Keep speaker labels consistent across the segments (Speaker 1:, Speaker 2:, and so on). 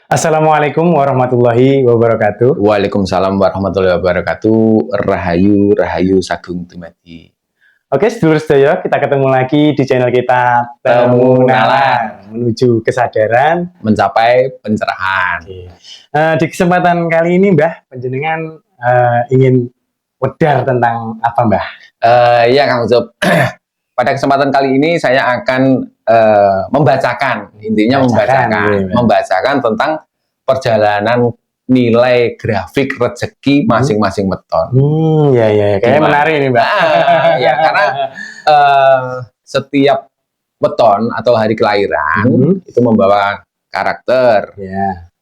Speaker 1: Assalamualaikum warahmatullahi wabarakatuh.
Speaker 2: Waalaikumsalam warahmatullahi wabarakatuh. Rahayu, rahayu sagung dumadi.
Speaker 1: Oke, sedulur sedaya, kita ketemu lagi di channel kita Temu Nalar menuju kesadaran,
Speaker 2: mencapai pencerahan.
Speaker 1: Di kesempatan kali ini, Mbah, panjenengan ingin wedar tentang apa, Mbah?
Speaker 2: Ya, Kang Ucup. Pada kesempatan kali ini saya akan membacakan tentang perjalanan nilai grafik rezeki masing-masing weton.
Speaker 1: Ya, kayaknya menarik ini, Mbak.
Speaker 2: Ya, karena setiap weton atau hari kelahiran itu membawa karakter,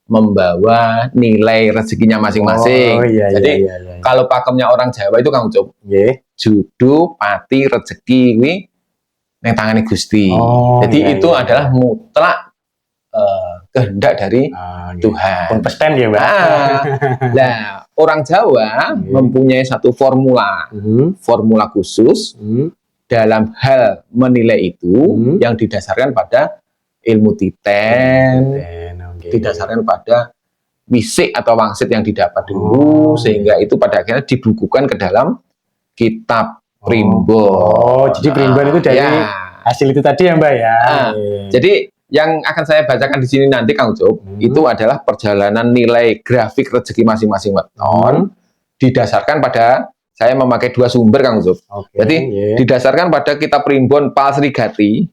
Speaker 2: membawa nilai rezekinya masing-masing. Jadi kalau pakemnya orang Jawa itu Kang Ucup, judu, pati, rezeki, neng tangane Gusti. Jadi itu adalah mutlak kehendak dari Tuhan.
Speaker 1: Konsisten ya, Mbak.
Speaker 2: Nah, orang Jawa mempunyai satu formula khusus dalam hal menilai itu yang didasarkan pada ilmu titen, didasarkan pada wisik atau wangsit yang didapat dulu, sehingga itu pada akhirnya dibukukan ke dalam kitab primbon.
Speaker 1: Jadi primbon itu dari hasil itu tadi ya, Mbak ya.
Speaker 2: Jadi yang akan saya bacakan di sini nanti, Kang Ucup, itu adalah perjalanan nilai grafik rezeki masing-masing weton didasarkan pada, saya memakai dua sumber, Kang Ucup. Jadi didasarkan pada kitab primbon Pal Sri Gati,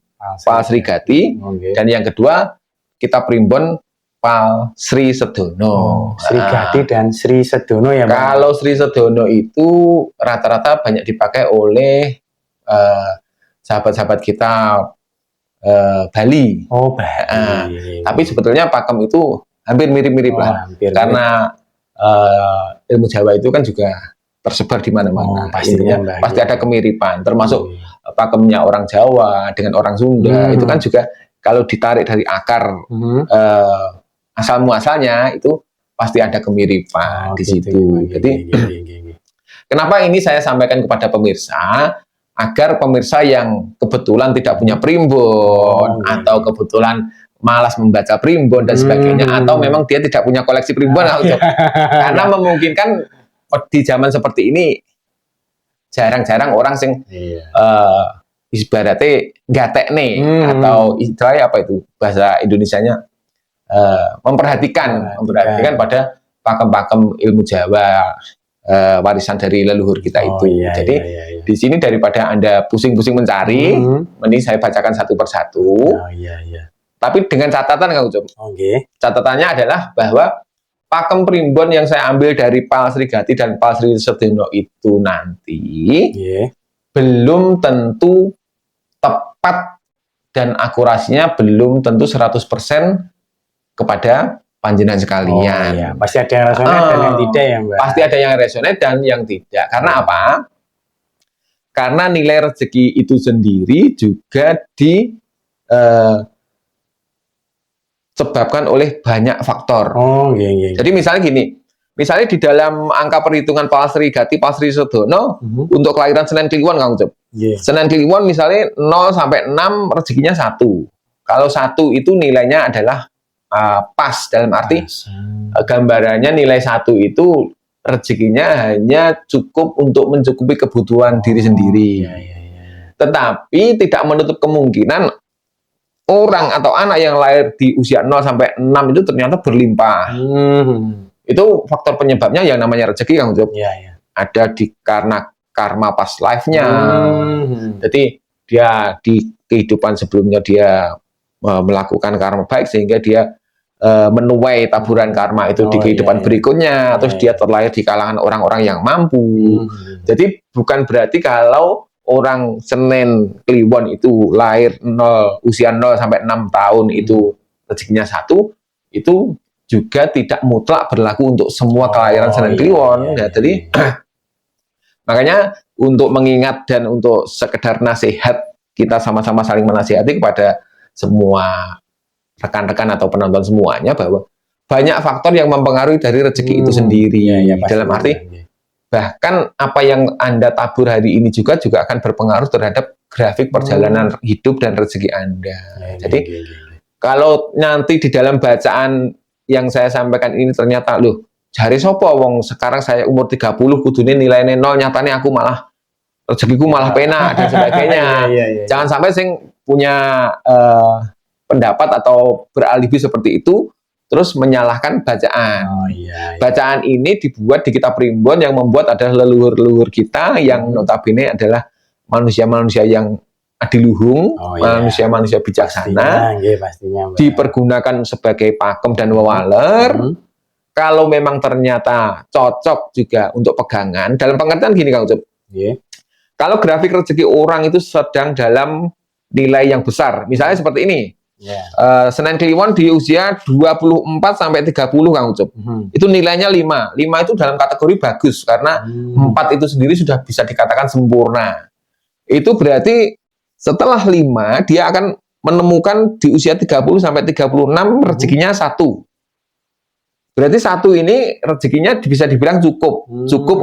Speaker 2: dan yang kedua kitab primbon Pal Sri Sedono.
Speaker 1: Sri Gati dan Sri Sedono ya, Mbak.
Speaker 2: Kalau Sri Sedono itu rata-rata banyak dipakai oleh sahabat-sahabat kita Bali.
Speaker 1: Bali.
Speaker 2: Tapi sebetulnya pakem itu hampir mirip-mirip lah. Karena ilmu Jawa itu kan juga tersebar di mana-mana. Pasti ada kemiripan. Termasuk pakemnya orang Jawa dengan orang Sunda itu kan juga kalau ditarik dari akar asal muasalnya itu pasti ada kemiripan di situ. Jadi kenapa ini saya sampaikan kepada pemirsa? Agar pemirsa yang kebetulan tidak punya primbon atau kebetulan malas membaca primbon dan sebagainya, atau memang dia tidak punya koleksi primbon, karena memungkinkan di zaman seperti ini jarang-jarang orang sing ibaratnya gatek nih, atau istilahnya apa itu bahasa Indonesianya, memperhatikan pada pakem-pakem ilmu Jawa, warisan dari leluhur kita itu. Jadi di sini daripada Anda pusing-pusing mencari, mending saya bacakan satu persatu. Tapi dengan catatan, Kang Ucup. Catatannya adalah bahwa pakem primbon yang saya ambil dari Pal Sri Gati dan Pal Sri Sedono itu nanti belum tentu tepat dan akurasinya belum tentu 100% kepada panjenengan sekalian.
Speaker 1: Pasti ada yang resonate dan yang tidak ya, Mbak.
Speaker 2: Pasti ada yang resonate dan yang tidak. Karena apa? Karena nilai rezeki itu sendiri juga disebabkan oleh banyak faktor. Jadi misalnya gini, misalnya di dalam angka perhitungan Pal Sri Gati, Pal Sri Sedono, untuk kelahiran Senen Kliwon, Kang Ucup. Senen Kliwon misalnya 0 sampai 6 rezekinya 1. Kalau 1 itu nilainya adalah pas, dalam arti gambarannya nilai 1 itu rezekinya hanya cukup untuk mencukupi kebutuhan diri sendiri. Tetapi tidak menutup kemungkinan orang atau anak yang lahir di usia 0 sampai 6 itu ternyata berlimpah. Itu faktor penyebabnya yang namanya rezeki, Kang Ucup. Ada karena karma past life-nya. Jadi dia di kehidupan sebelumnya dia melakukan karma baik sehingga dia menuai taburan karma itu di kehidupan berikutnya, terus dia terlahir di kalangan orang-orang yang mampu. Jadi bukan berarti kalau orang Senen Kliwon itu lahir usia 0 sampai 6 tahun itu rezekinya 1, itu juga tidak mutlak berlaku untuk semua kelahiran Senen Kliwon. Jadi makanya untuk mengingat dan untuk sekedar nasihat, kita sama-sama saling menasihati kepada semua rekan-rekan atau penonton semuanya, bahwa banyak faktor yang mempengaruhi dari rezeki itu sendiri. Dalam arti bahkan apa yang Anda tabur hari ini juga akan berpengaruh terhadap grafik perjalanan hidup dan rezeki Anda. Jadi kalau nanti di dalam bacaan yang saya sampaikan ini ternyata loh, jari sopo wong sekarang saya umur 30 kudune nilainya 0, nyatanya aku malah rezekiku malah penak dan sebagainya. Jangan sampai sing punya pendapat atau beralibi seperti itu terus menyalahkan bacaan. Bacaan ini dibuat di kitab Primbon, yang membuat adalah leluhur-leluhur kita yang notabene adalah manusia-manusia yang adiluhung, manusia-manusia bijaksana, pastinya, dipergunakan sebagai pakem dan wewaler. Kalau memang ternyata cocok juga untuk pegangan, dalam pengertian gini Kang Ucup, kalau grafik rezeki orang itu sedang dalam nilai yang besar, misalnya seperti ini, Senen Kliwon di usia 24 sampai 30 Kang Ucup, itu nilainya 5 itu dalam kategori bagus, karena 4 itu sendiri sudah bisa dikatakan sempurna. Itu berarti setelah 5 dia akan menemukan di usia 30 sampai 36 rezekinya 1. Berarti 1 ini rezekinya bisa dibilang cukup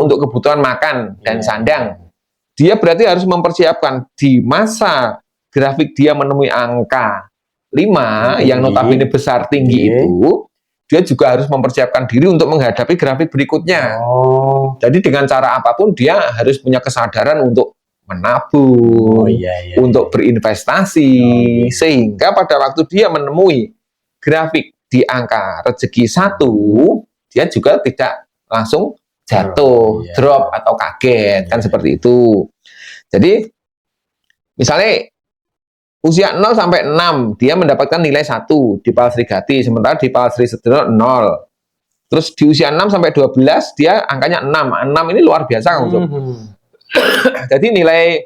Speaker 2: untuk kebutuhan makan dan sandang. Dia berarti harus mempersiapkan di masa grafik dia menemui angka 5 yang notabene besar tinggi itu, dia juga harus mempersiapkan diri untuk menghadapi grafik berikutnya. Jadi dengan cara apapun dia harus punya kesadaran untuk menabung, untuk berinvestasi, sehingga pada waktu dia menemui grafik di angka rezeki 1, dia juga tidak langsung jatuh, drop atau kaget, kan seperti itu. Jadi misalnya usia 0 sampai 6 dia mendapatkan nilai 1 di Palsri Gati, sementara di Palsri Sedono 0. Terus di usia 6 sampai 12 dia angkanya 6 ini luar biasa Kang Ucup. Jadi nilai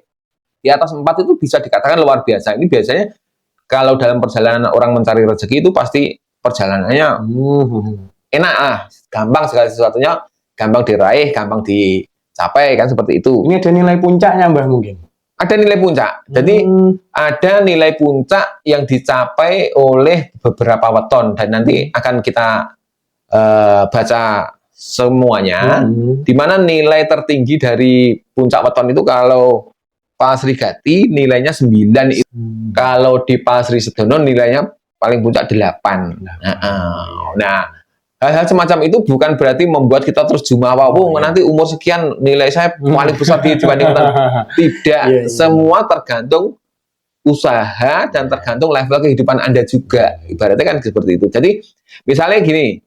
Speaker 2: di atas 4 itu bisa dikatakan luar biasa. Ini biasanya kalau dalam perjalanan orang mencari rezeki itu pasti perjalanannya enak lah, gampang, segala sesuatunya gampang diraih, gampang dicapai, kan seperti itu.
Speaker 1: Ini ada nilai puncaknya Mbah mungkin?
Speaker 2: Ada nilai puncak. Jadi ada nilai puncak yang dicapai oleh beberapa weton, dan nanti akan kita baca semuanya, di mana nilai tertinggi dari puncak weton itu kalau Palsri Gati nilainya 9, kalau di Palsri Sedono nilainya paling puncak 8. Nah, hal-hal semacam itu bukan berarti membuat kita terus jumawa, nanti umur sekian nilai saya paling besar dibanding tidak. Semua tergantung usaha dan tergantung level kehidupan Anda juga. Ibaratnya kan seperti itu. Jadi misalnya gini,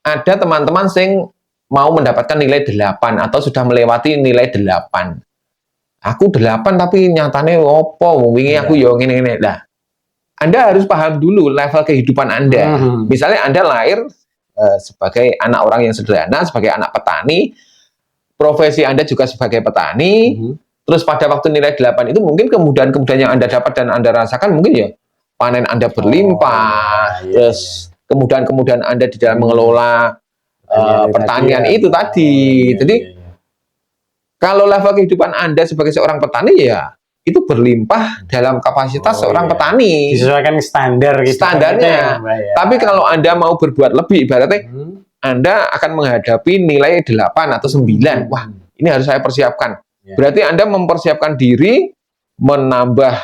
Speaker 2: ada teman-teman yang mau mendapatkan nilai 8 atau sudah melewati nilai 8. Aku 8 tapi nyatanya opo, wingi aku yo ngene-ngene. Nah, Anda harus paham dulu level kehidupan Anda. Misalnya Anda lahir sebagai anak orang yang sederhana, sebagai anak petani, profesi Anda juga sebagai petani, terus pada waktu nilai 8 itu mungkin kemudahan-kemudahan yang Anda dapat dan Anda rasakan mungkin ya panen Anda berlimpah, terus kemudahan-kemudahan Anda di dalam mengelola pertanian itu tadi. Jadi kalau level kehidupan Anda sebagai seorang petani ya itu berlimpah dalam kapasitas seorang petani.
Speaker 1: Disesuaikan standar gitu.
Speaker 2: Standarnya. Tapi kalau Anda mau berbuat lebih, ibaratnya Anda akan menghadapi nilai 8 atau 9. Wah, ini harus saya persiapkan. Berarti Anda mempersiapkan diri, menambah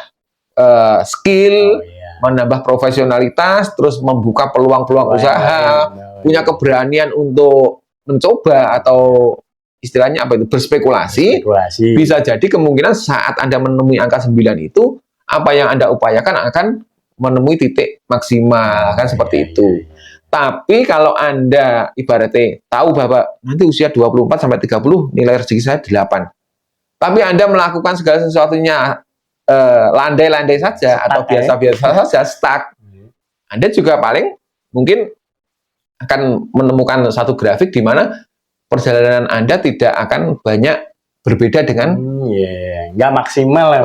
Speaker 2: skill, menambah profesionalitas, terus membuka peluang-peluang usaha, punya keberanian untuk mencoba atau istilahnya apa itu, berspekulasi. Bisa jadi kemungkinan saat Anda menemui angka 9 itu, apa yang Anda upayakan akan menemui titik maksimal, kan seperti itu. Tapi kalau Anda ibaratnya tahu bahwa nanti usia 24 sampai 30 nilai rezeki saya 8. Tapi Anda melakukan segala sesuatunya landai-landai saja atau biasa-biasa saja, stuck. Anda juga paling mungkin akan menemukan satu grafik di mana perjalanan Anda tidak akan banyak berbeda dengan
Speaker 1: nggak maksimal ya.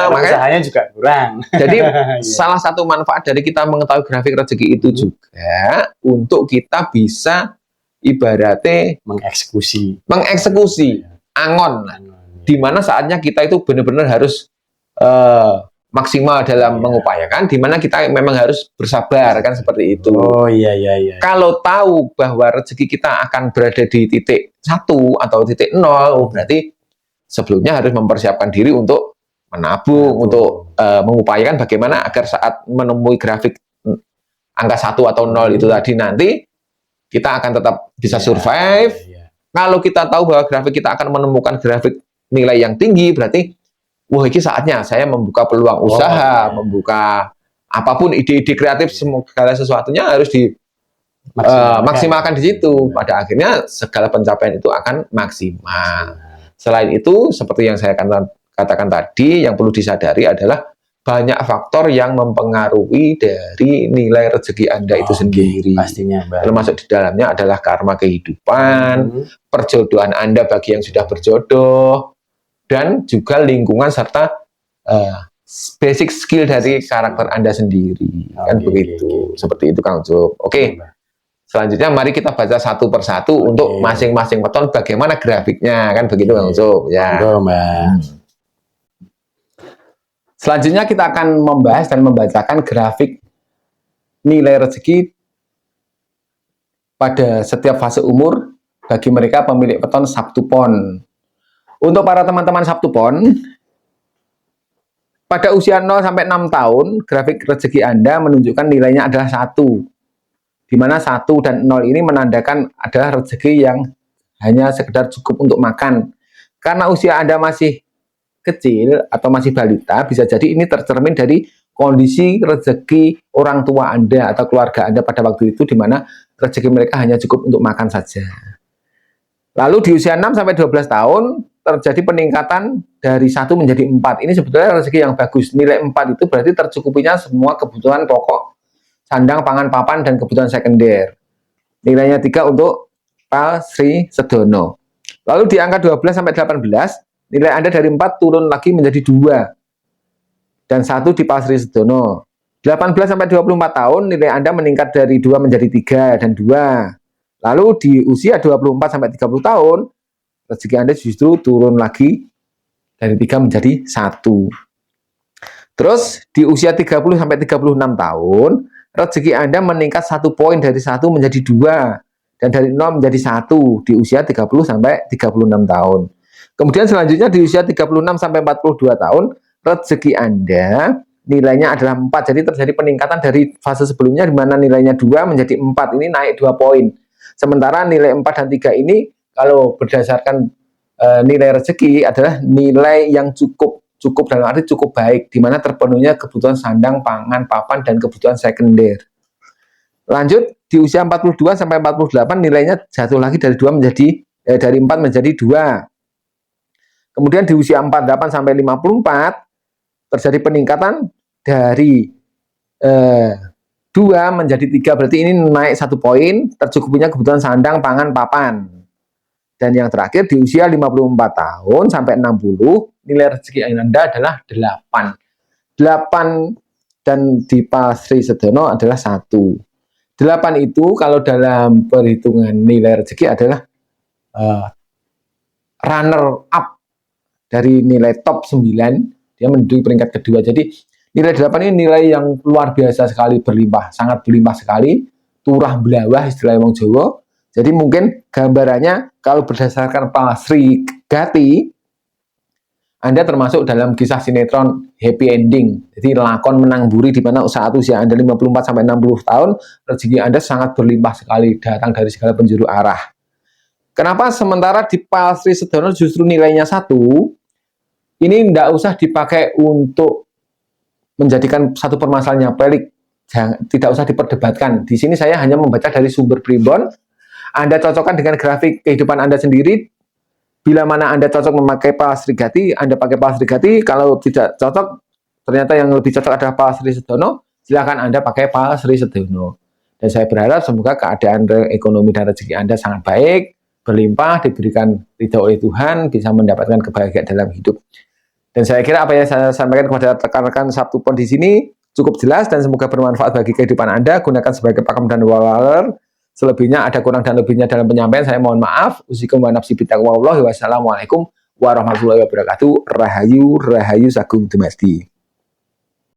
Speaker 2: Makanya
Speaker 1: usahanya juga kurang.
Speaker 2: Jadi salah satu manfaat dari kita mengetahui grafik rezeki itu juga untuk kita bisa ibaratnya mengeksekusi angon, di mana saatnya kita itu benar-benar harus maksimal dalam mengupayakan, di mana kita memang harus bersabar, kan seperti itu. Kalau tahu bahwa rezeki kita akan berada di titik 1 atau titik 0, berarti sebelumnya harus mempersiapkan diri untuk menabung, untuk mengupayakan bagaimana agar saat menemui grafik angka 1 atau 0 itu tadi, nanti kita akan tetap bisa survive. Kalau kita tahu bahwa grafik kita akan menemukan grafik nilai yang tinggi, berarti wah ini saatnya saya membuka peluang usaha, membuka apapun ide-ide kreatif, segala sesuatunya harus maksimalkan di situ. Pada akhirnya segala pencapaian itu akan maksimal. Selain itu, seperti yang saya katakan tadi, yang perlu disadari adalah banyak faktor yang mempengaruhi dari nilai rezeki Anda itu sendiri.
Speaker 1: Pastinya,
Speaker 2: termasuk di dalamnya adalah karma kehidupan, perjodohan Anda bagi yang sudah berjodoh, dan juga lingkungan serta basic skill dari karakter Anda sendiri. Kan begitu. Seperti itu, Kang Ucup. Oke. Selanjutnya mari kita baca satu persatu untuk masing-masing weton bagaimana grafiknya, kan begitu, Kang Ucup. Ya.
Speaker 3: Selanjutnya kita akan membahas dan membacakan grafik nilai rezeki pada setiap fase umur bagi mereka pemilik weton Sabtu Pon. Untuk para teman-teman Sabtu Pon, pada usia 0 sampai 6 tahun, grafik rezeki Anda menunjukkan nilainya adalah 1. Di mana 1 dan 0 ini menandakan adalah rezeki yang hanya sekedar cukup untuk makan. Karena usia Anda masih kecil atau masih balita, bisa jadi ini tercermin dari kondisi rezeki orang tua Anda atau keluarga Anda pada waktu itu, di mana rezeki mereka hanya cukup untuk makan saja. Lalu di usia 6 sampai 12 tahun terjadi peningkatan dari 1 menjadi 4. Ini sebetulnya rezeki yang bagus. Nilai 4 itu berarti tercukupinya semua kebutuhan pokok, sandang, pangan, papan, dan kebutuhan sekunder. Nilainya 3 untuk Pak Sri Sedono. Lalu di angka 12 sampai 18, nilai Anda dari 4 turun lagi menjadi 2. Dan 1 di Pak Sri Sedono. 18 sampai 24 tahun, nilai Anda meningkat dari 2 menjadi 3 dan 2. Lalu di usia 24 sampai 30 tahun, rezeki Anda justru turun lagi dari 3 menjadi 1. Terus di usia 30 sampai 36 tahun, rezeki Anda meningkat 1 poin dari 1 menjadi 2 dan dari 0 menjadi 1 di usia 30 sampai 36 tahun. Kemudian selanjutnya di usia 36 sampai 42 tahun, rezeki Anda nilainya adalah 4. Jadi terjadi peningkatan dari fase sebelumnya di mana nilainya 2 menjadi 4. Ini naik 2 poin. Sementara nilai 4 dan 3 ini kalau berdasarkan nilai rezeki adalah nilai yang cukup dalam arti cukup baik, di mana terpenuhnya kebutuhan sandang, pangan, papan, dan kebutuhan sekunder. Lanjut di usia 42 sampai 48 nilainya jatuh lagi dari 2 menjadi dari 4 menjadi 2. Kemudian di usia 48 sampai 54 terjadi peningkatan dari 2 menjadi 3, berarti ini naik 1 poin, tercukupinya kebutuhan sandang, pangan, papan. Dan yang terakhir di usia 54 tahun sampai 60, nilai rezeki Anda adalah 8. 8 dan di Pak Sri Sedono adalah 1. 8 itu kalau dalam perhitungan nilai rezeki adalah runner up dari nilai top 9, dia menduduki peringkat kedua. Jadi nilai 8 ini nilai yang luar biasa sekali, berlimpah, sangat berlimpah sekali, turah belawah istilah wong Jawa. Jadi mungkin gambarannya kalau berdasarkan Pak Sri Gati, Anda termasuk dalam kisah sinetron happy ending. Jadi lakon menang buri, di mana saat usia Anda 54 sampai 60 tahun, rezeki Anda sangat berlimpah sekali, datang dari segala penjuru arah. Kenapa sementara di Pak Sri Sedono justru nilainya 1? Ini tidak usah dipakai untuk menjadikan satu permasalahan yang pelik. Tidak usah diperdebatkan. Di sini saya hanya membaca dari sumber primbon. Anda cocokkan dengan grafik kehidupan Anda sendiri. Bila mana Anda cocok memakai Pak Sri Gati, Anda pakai Pak Sri Gati. Kalau tidak cocok, ternyata yang lebih cocok adalah Pak Sri Sedono, silakan Anda pakai Pak Sri Sedono. Dan saya berharap semoga keadaan ekonomi dan rezeki Anda sangat baik, berlimpah, diberikan ridha oleh Tuhan, bisa mendapatkan kebahagiaan dalam hidup. Dan saya kira apa yang saya sampaikan kepada rekan-rekan Sabtu Pon di sini cukup jelas dan semoga bermanfaat bagi kehidupan Anda. Gunakan sebagai pakem dan wawaler. Selebihnya ada kurang dan lebihnya dalam penyampaian, saya mohon maaf. Usikum wa nafsi bitaqwallah. Wassalamualaikum warahmatullahi wabarakatuh. Rahayu, rahayu sagung dumadi.